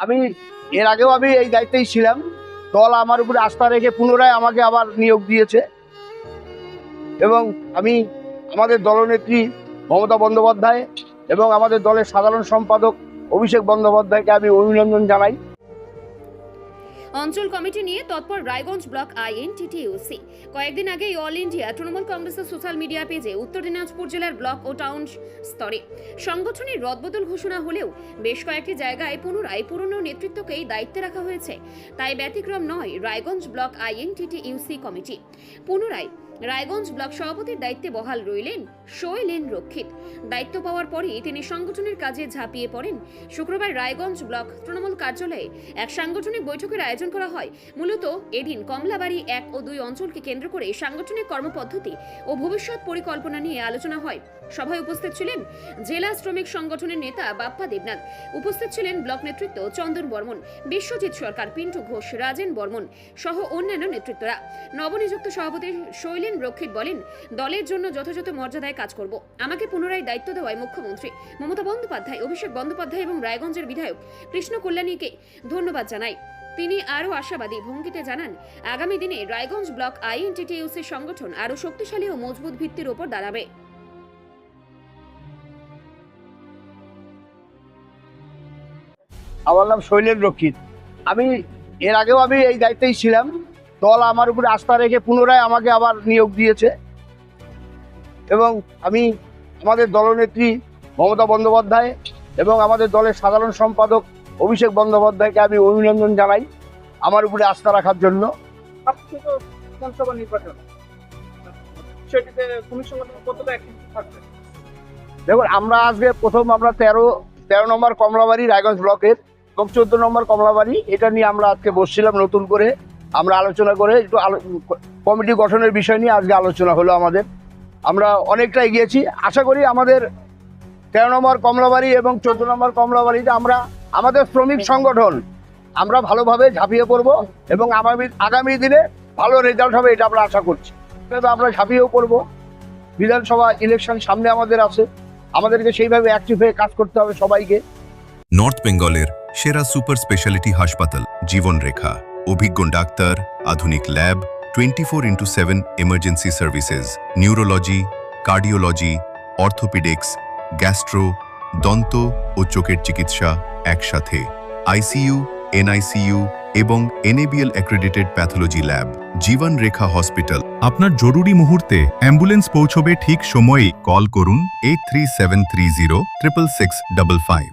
আমি এর আগেও আমি এই দায়িত্বেই ছিলাম। দল আমার উপরে আস্থা রেখে পুনরায় আমাকে আবার নিয়োগ দিয়েছে এবং আমি আমাদের দলনেত্রী মমতা বন্দ্যোপাধ্যায় এবং আমাদের দলের সাধারণ সম্পাদক অভিষেক বন্দ্যোপাধ্যায়কে আমি অভিনন্দন জানাই। অঞ্চল কমিটি নিয়ে তৎপর রায়গঞ্জ ব্লক আইএনটিটিইউসি। কয়েকদিন আগেই অল ইন্ডিয়া তৃণমূল কংগ্রেসের সোশ্যাল মিডিয়া পেজে উত্তর দিনাজপুর জেলার ব্লক ও টাউন স্তরে সংগঠনের রদবদল ঘোষণা হলেও বেশ কয়েকটি জায়গায় পুনরায় পুরনো নেতৃত্বকেই দায়িত্বে রাখা হয়েছে। তাই ব্যতিক্রম নয় রায়গঞ্জ ব্লক আইএনটিটিইউসি কমিটি। পুনরায় রায়গঞ্জ ব্লক সভাপতির দায়িত্বে বহাল রইলেন শৈলেন রক্ষিত। দায়িত্ব পাওয়ার পরই তিনি সংগঠনের কাজে ঝাঁপিয়ে পড়েন। শুক্রবার রায়গঞ্জ ব্লক তৃণমূল কার্যালয়ে এক সাংগঠনিক বৈঠকের আয়োজন করা হয়। মূলত এদিন কমলাবাড়ি 1 ও 2 অঞ্চলকে কেন্দ্র করে সাংগঠনিক কর্মপদ্ধতি ও ভবিষ্যৎ পরিকল্পনা নিয়ে আলোচনা হয়। সভায় উপস্থিত ছিলেন জেলা শ্রমিক সংগঠনের নেতা বাপ্পা দেবনাথ, উপস্থিত ছিলেন ব্লক নেতৃত্ব চন্দন বর্মন, বিশ্বজিৎ সরকার, পিন্টু ঘোষ, রাজেন বর্মন সহ অন্যান্য নেতৃত্বরা। নবনিযুক্ত সভাপতি শৈলেন রক্ষিত বলেন, দলের জন্য যথাযথ মর্যাদায় কাজ করব। আমাকে পুনরায় দায়িত্ব দেওয়ায় মুখ্যমন্ত্রী মমতা বন্দ্যোপাধ্যায়, অভিষেক বন্দ্যোপাধ্যায় এবং রায়গঞ্জের বিধায়ক কৃষ্ণ কল্যাণীকে ধন্যবাদ জানাই। তিনি আরও আশাবাদী ভঙ্গিতে জানান, আগামী দিনে রায়গঞ্জ ব্লক আইএনটিটিইউসি সংগঠন আরও শক্তিশালী ও মজবুত ভিত্তির উপর দাঁড়াবে। আমার নাম শৈলেন রক্ষিত। আমি এর আগেও আমি এই দায়িত্বেই ছিলাম। দল আমার উপরে আস্থা রেখে পুনরায় আমাকে আবার নিয়োগ দিয়েছে এবং আমি আমাদের দলনেত্রী মমতা বন্দ্যোপাধ্যায় এবং আমাদের দলের সাধারণ সম্পাদক অভিষেক বন্দ্যোপাধ্যায়কে আমি অভিনন্দন জানাই আমার উপরে আস্থা রাখার জন্য। বিধানসভা নির্বাচন সেটিতে ভূমি সংগঠন কতটা অ্যাক্টিভ থাকবে? দেখুন, আমরা আজকে আমরা 13 নম্বর কমলাবাড়ি রায়গঞ্জ ব্লকের এবং 14 নম্বর কমলাবাড়ি, এটা নিয়ে আমরা আজকে বসছিলাম। নতুন করে আমরা আলোচনা করে একটু কমিটি গঠনের বিষয় নিয়ে আজকে আলোচনা হলো আমাদের। আমরা অনেকটা এগিয়েছি। আশা করি আমাদের 13 নম্বর কমলাবাড়ি এবং 14 নম্বর কমলাবাড়িতে আমরা আমাদের শ্রমিক সংগঠন আমরা ভালোভাবে ঝাঁপিয়ে পড়বো এবং আগামী দিনে ভালো রেজাল্ট হবে, এটা আমরা আশা করছি। আমরা ঝাঁপিয়েও পড়বো। বিধানসভা ইলেকশন সামনে আমাদের আছে, আমাদেরকে সেইভাবে অ্যাক্টিভ হয়ে কাজ করতে হবে সবাইকে। নর্থ বেঙ্গলের সেরা সুপার স্পেশালিটি হাসপাতাল জীবন রেখা, অভিজ্ঞ ডাক্তার, আধুনিক lab, 24x7 emergency services, neurology, cardiology, orthopaedics, gastro, দন্ত ও চোখের চিকিৎসা একসাথে, আইসিইউ, এনআইসিইউ এবং এনএবিএল অ্যাক্রেডিটেড প্যাথোলজি ল্যাব। জীবন রেখা হসপিটাল। আপনার জরুরি মুহূর্তে অ্যাম্বুলেন্স পৌঁছবে ঠিক সময়েই। কল করুন 83730 66655।